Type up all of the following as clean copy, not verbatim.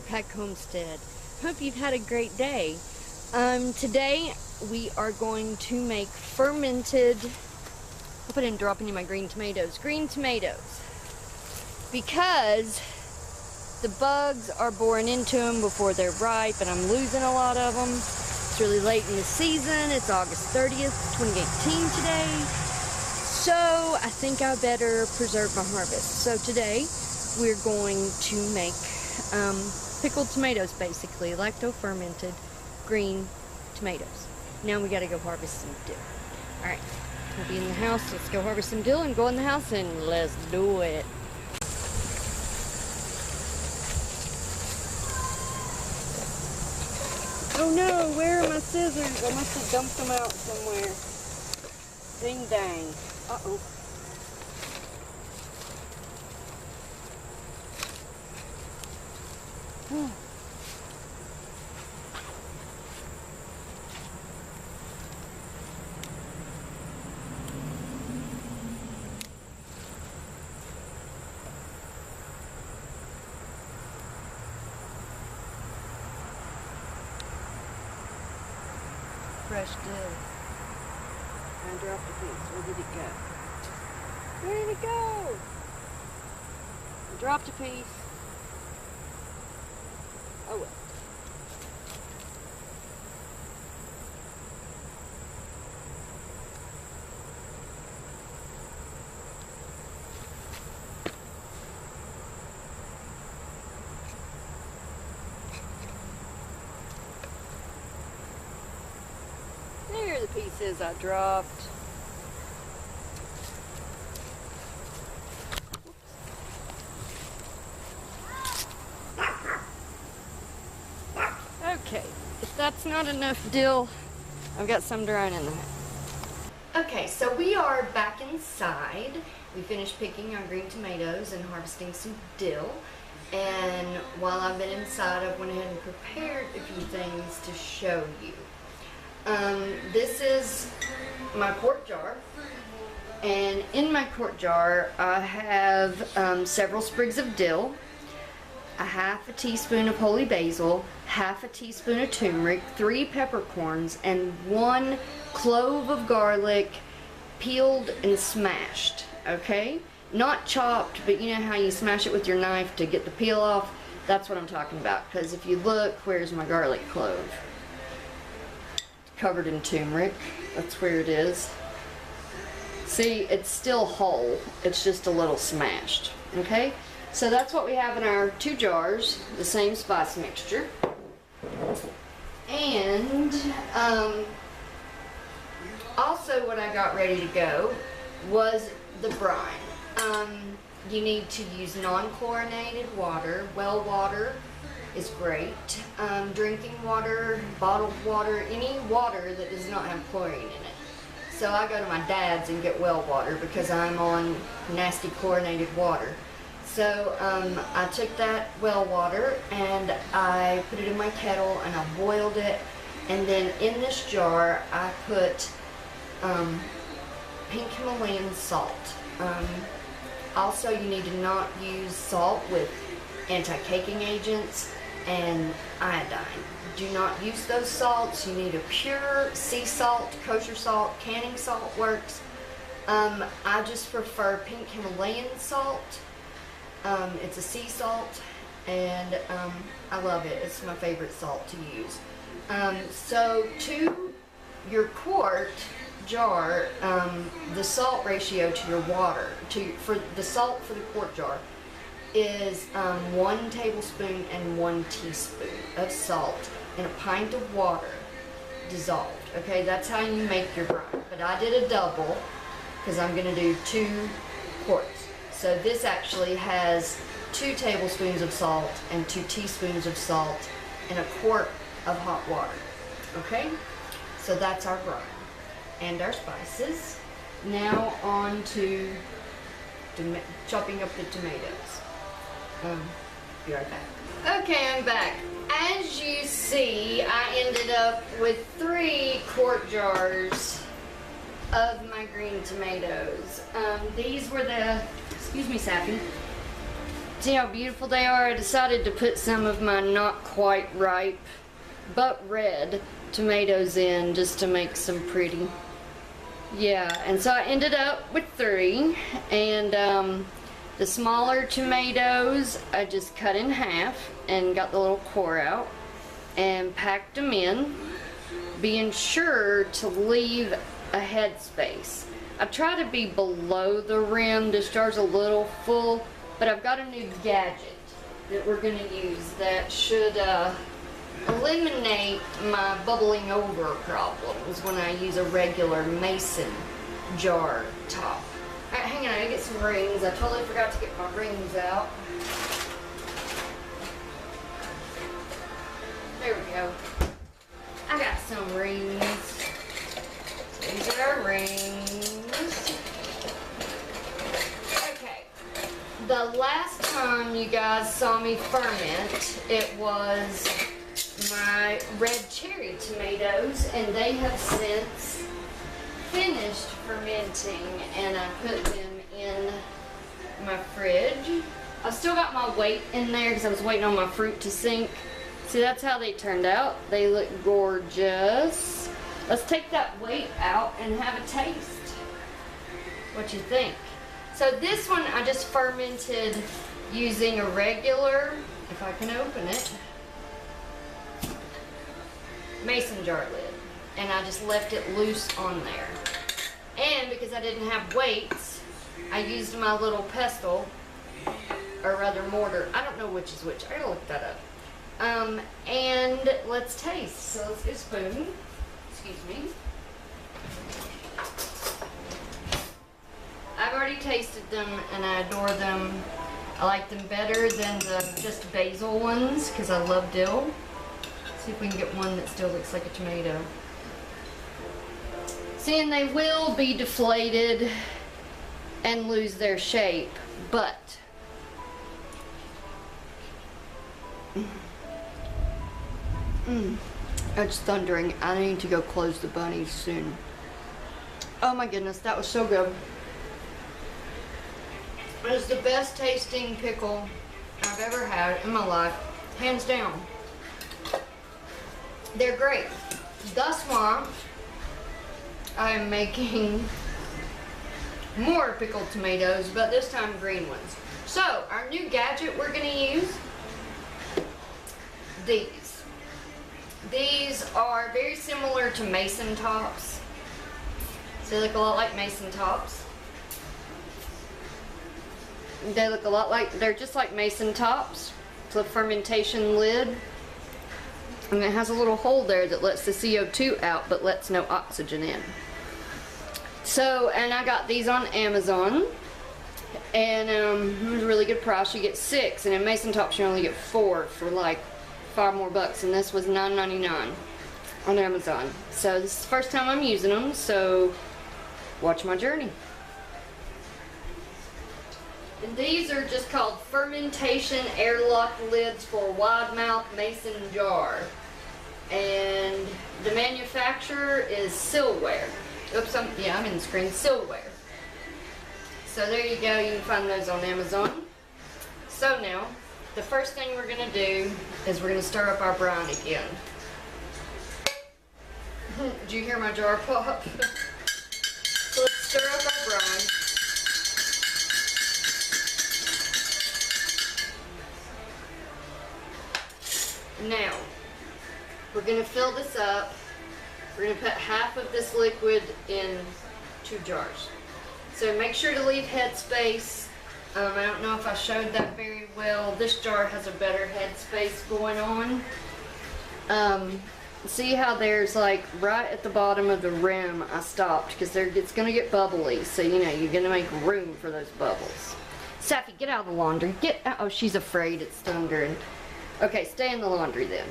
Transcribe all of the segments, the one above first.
Backpack Homestead. Hope you've had a great day. Today we are going to make fermented, hope I didn't drop any of my green tomatoes, because the bugs are boring into them before they're ripe and I'm losing a lot of them. It's really late in the season. It's August 30th, 2018 today. So I think I better preserve my harvest. So today we're going to make pickled tomatoes, basically, lacto fermented green tomatoes. Now we gotta go harvest some dill. Alright, we'll be in the house. Let's go harvest some dill and go in the house and let's do it. Oh no, where are my scissors? I must have dumped them out somewhere. Ding dang. Uh-oh. Fresh dill. I dropped a piece. Where did it go? Where did it go? I dropped a piece. Oh well. There are the pieces I dropped. Okay, if that's not enough dill, I've got some drying in the house. Okay, so we are back inside. We finished picking our green tomatoes and harvesting some dill. And while I've been inside, I've went ahead and prepared a few things to show you. This is my quart jar, and in my quart jar I have several sprigs of dill, a half a teaspoon of holy basil, half a teaspoon of turmeric, 3 peppercorns, and 1 clove of garlic peeled and smashed. Okay, not chopped, but you know how you smash it with your knife to get the peel off? That's what I'm talking about, because if you look, where's my garlic clove? Covered in turmeric. That's where it is. See, it's still whole. It's just a little smashed. Okay? So that's what we have in our 2 jars, the same spice mixture. And also what I got ready to go was the brine. You need to use non-chlorinated water. Well water is great. Drinking water, bottled water, any water that does not have chlorine in it. So I go to my dad's and get well water because I'm on nasty chlorinated water. So I took that well water and I put it in my kettle and I boiled it, and then in this jar I put pink Himalayan salt. Also, you need to not use salt with anti-caking agents and iodine. Do not use those salts. You need a pure sea salt, kosher salt. Canning salt works. I just prefer pink Himalayan salt. It's a sea salt, and I love it. It's my favorite salt to use. So to your quart jar, the salt ratio to your water, for the salt for the quart jar, is 1 tablespoon and 1 teaspoon of salt in a pint of water dissolved. Okay, that's how you make your brine. But I did a double because I'm going to do 2 quarts. So this actually has 2 tablespoons of salt and 2 teaspoons of salt in a quart of hot water. Okay, so that's our brine and our spices. Now on to chopping up the tomatoes. Be right back. Okay, I'm back. As you see, I ended up with 3 quart jars of my green tomatoes. These were the, excuse me, Sappy. See how beautiful they are? I decided to put some of my not quite ripe but red tomatoes in just to make some pretty. Yeah, and so I ended up with 3, and the smaller tomatoes I just cut in half and got the little core out and packed them in, being sure to leave a head space. I try to be below the rim. This jar's a little full, but I've got a new gadget that we're going to use that should eliminate my bubbling over problems when I use a regular mason jar top. Alright, hang on, I get some rings. I totally forgot to get my rings out. There we go. I got some rings. These are our rings. Okay. The last time you guys saw me ferment, it was my red cherry tomatoes, and they have since finished fermenting, and I put them in my fridge. I've still got my weight in there because I was waiting on my fruit to sink. See, that's how they turned out. They look gorgeous. Let's take that weight out and have a taste. What you think? So this one I just fermented using a regular, if I can open it, mason jar lid, and I just left it loose on there. And because I didn't have weights, I used my little pestle, or rather mortar. I don't know which is which. I gotta look that up. And let's taste. So let's get a spoon. Excuse me. I've already tasted them and I adore them. I like them better than the just basil ones because I love dill. See if we can get one that still looks like a tomato. See, and they will be deflated and lose their shape, but it's thundering. I need to go close the bunnies soon. Oh my goodness, that was so good. It was the best tasting pickle I've ever had in my life, hands down. They're great. Thus why I am making more pickled tomatoes, but this time green ones. So our new gadget we're going to use, these. These are very similar to mason tops. So they look a lot like mason tops. They look a lot like, they're just like mason tops. It's a fermentation lid. And it has a little hole there that lets the CO2 out but lets no oxygen in. So, and I got these on Amazon. And it was a really good price. You get 6, and in mason tops you only get 4 for like $5 more, and this was $9.99 on Amazon. So this is the first time I'm using them, so watch my journey. And these are just called Fermentation airlock lids for wide mouth mason jar. And the manufacturer is Silware. Oops, I'm in the screen. Silware. So there you go. You can find those on Amazon. So now, the first thing we're going to do is we're going to stir up our brine again. Did you hear my jar pop? So let's stir up our brine. Now, we're going to fill this up. We're going to put half of this liquid in 2 jars. So make sure to leave head space. I don't know if I showed that very well. This jar has a better head space going on. See how there's like right at the bottom of the rim I stopped because it's going to get bubbly. So you know you're going to make room for those bubbles. Safi, get out of the laundry. Get out. Oh, she's afraid it's thundering. Okay, stay in the laundry then.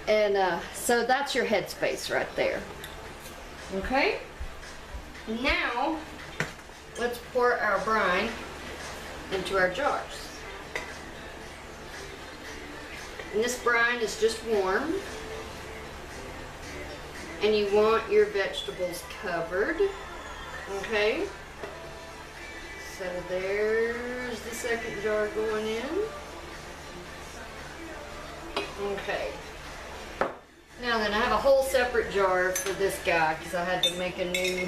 And so that's your head space right there. Okay? Now, let's pour our brine into our jars. And this brine is just warm. And you want your vegetables covered. Okay? So there's the second jar going in. Okay. Now then, I have a whole separate jar for this guy because I had to make a new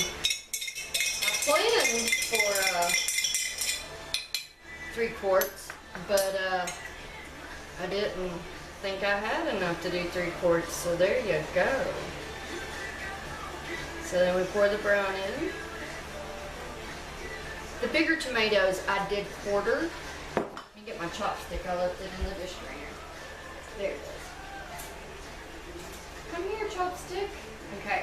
plan for 3 quarts, but I didn't think I had enough to do 3 quarts, so there you go. So then we pour the brine in. The bigger tomatoes I did quarter. Let me get my chopstick, I left it in the dish drainer. There it is. Come here, chopstick. Okay.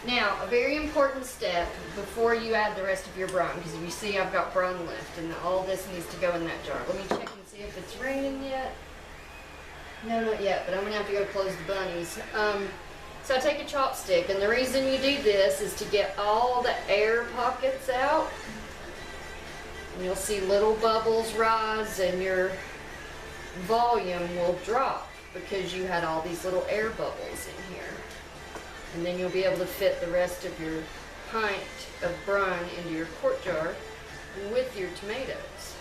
Now, a very important step before you add the rest of your brine, because you see I've got brine left, and all this needs to go in that jar. Let me check and see if it's raining yet. No, not yet, but I'm gonna have to go close the bunnies. So I take a chopstick, and the reason you do this is to get all the air pockets out. And you'll see little bubbles rise, and your volume will drop because you had all these little air bubbles in here. And then you'll be able to fit the rest of your pint of brine into your quart jar with your tomatoes.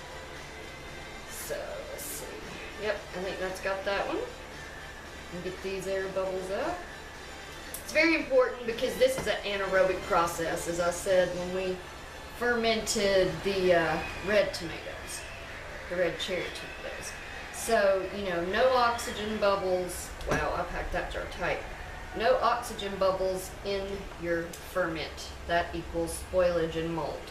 So let's see. Yep, I think that's got that one. And get these air bubbles out. It's very important because this is an anaerobic process, as I said when we fermented the red tomatoes, the red cherry tomatoes. So, you know, no oxygen bubbles. Wow, I packed that jar tight. No oxygen bubbles in your ferment. That equals spoilage and mold.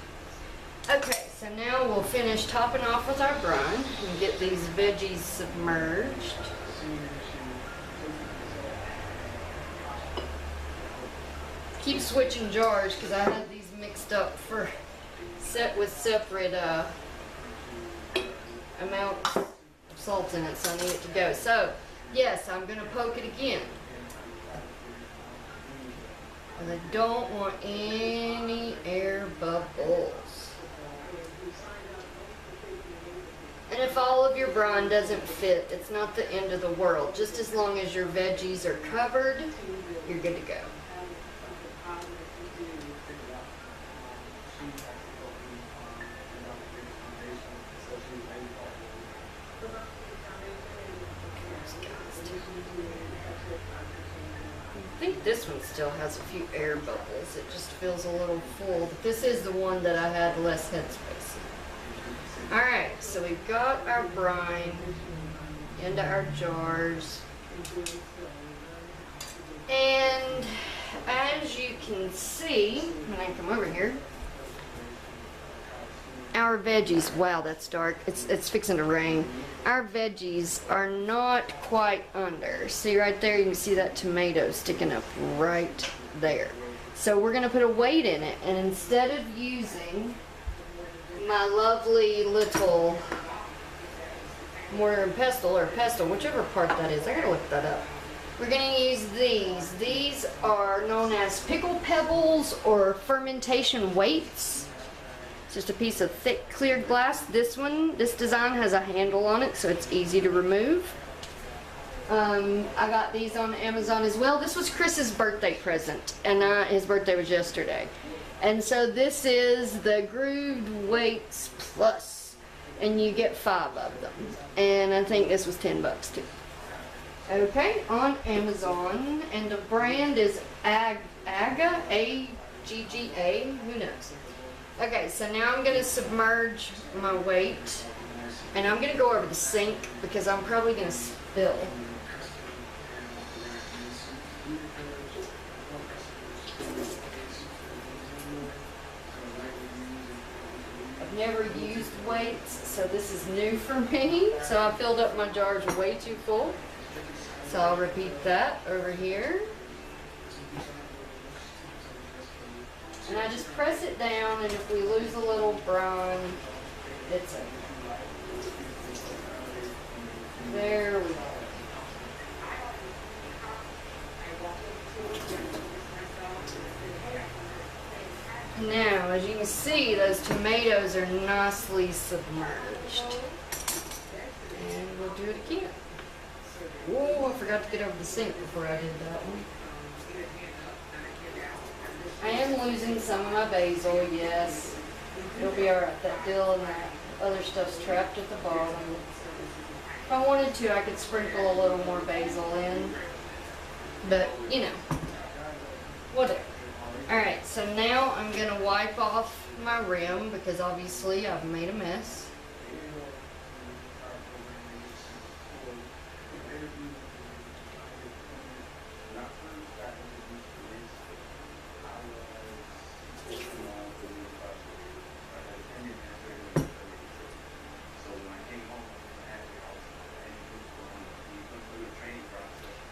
Okay, so now we'll finish topping off with our brine and get these veggies submerged. Keep switching jars because I had these mixed up for with separate amounts of salt in it, so I need it to go. So, yes, I'm going to poke it again. And I don't want any air bubbles. And if all of your brine doesn't fit, it's not the end of the world. Just as long as your veggies are covered, you're good to go. I think this one still has a few air bubbles. It just feels a little full. But this is the one that I had less headspace in. Alright, so we've got our brine into our jars. And as you can see, when I come over here, our veggies, wow, that's dark. It's fixing to rain. Our veggies are not quite under. See right there, you can see that tomato sticking up right there. So we're gonna put a weight in it, and instead of using my lovely little mortar and pestle, or pestle, whichever part that is, I gotta look that up. We're gonna use these. These are known as pickle pebbles or fermentation weights. Just a piece of thick clear glass. This design has a handle on it, so it's easy to remove. I got these on Amazon as well. This was Chris's birthday present, and his birthday was yesterday. And so this is the Grooved Weights Plus, and you get 5 of them. And I think this was 10 bucks too. Okay, on Amazon, and the brand is Agga, A-G-G-A, who knows? Okay, so now I'm going to submerge my weight, and I'm going to go over the sink because I'm probably going to spill. I've never used weights, so this is new for me. So I filled up my jars way too full. So I'll repeat that over here. And I just press it down, and if we lose a little brine, it's okay. There we go. Now, as you can see, those tomatoes are nicely submerged. And we'll do it again. Oh, I forgot to get over the sink before I did that one. I am losing some of my basil, yes. It'll be alright, that dill and that other stuff's trapped at the bottom. If I wanted to, I could sprinkle a little more basil in. But, you know, whatever. Alright, so now I'm going to wipe off my rim because obviously I've made a mess.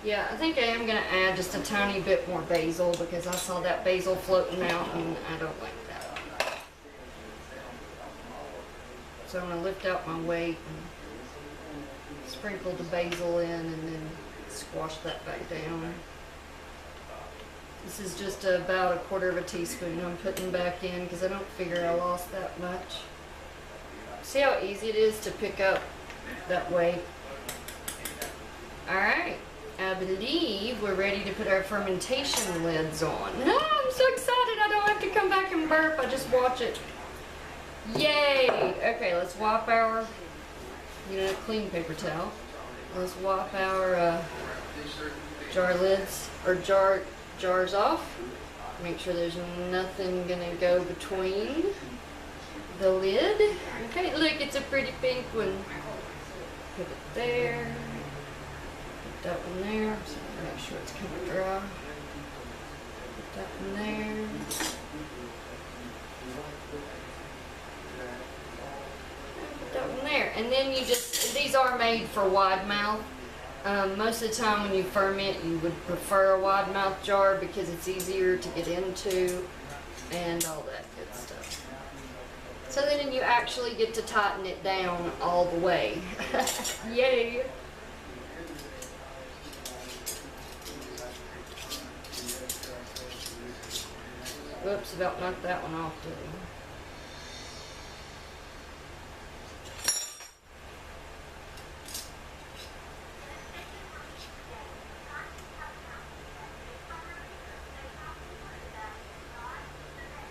Yeah, I think I am going to add just a tiny bit more basil because I saw that basil floating out and I don't like that. So I'm going to lift out my weight and sprinkle the basil in and then squash that back down. This is just about 1/4 teaspoon I'm putting back in because I don't figure I lost that much. See how easy it is to pick up that weight? Alright. I believe we're ready to put our fermentation lids on. Ah, I'm so excited I don't have to come back and burp. I just watch it. Yay! Okay, let's wipe our, clean paper towel. Let's wipe our jar lids, or jars off. Make sure there's nothing gonna go between the lid. Okay, look, it's a pretty pink one. Put it there. That one there, so make sure it's kind of dry. Put that one there. Put that one there. And then you just, these are made for wide mouth. Most of the time when you ferment, you would prefer a wide mouth jar because it's easier to get into and all that good stuff. So then you actually get to tighten it down all the way. Yay! Whoops, about knocked that one off, didn't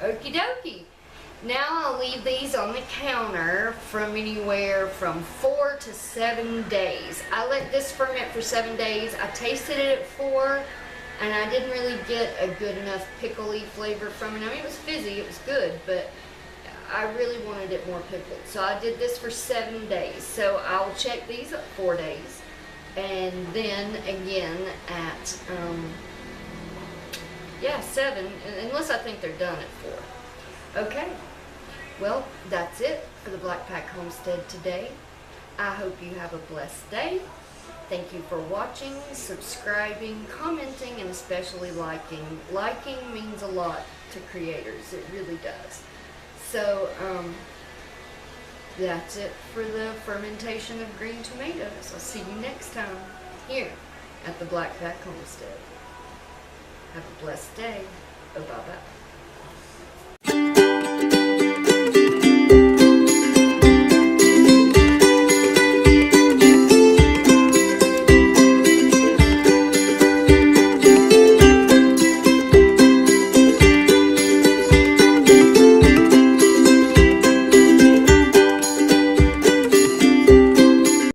I? Okie dokie. Now I'll leave these on the counter from anywhere from 4 to 7 days. I let this ferment for 7 days. I tasted it at 4. And I didn't really get a good enough pickly flavor from it. I mean, it was fizzy, it was good, but I really wanted it more pickled. So I did this for 7 days. So I'll check these at 4 days. And then again at, 7, unless I think they're done at 4. Okay, well, that's it for the Black Pack Homestead today. I hope you have a blessed day. Thank you for watching, subscribing, commenting, and especially liking. Liking means a lot to creators. It really does. So, that's it for the fermentation of green tomatoes. I'll see you next time here at the Black Pack Homestead. Have a blessed day. Bye-bye.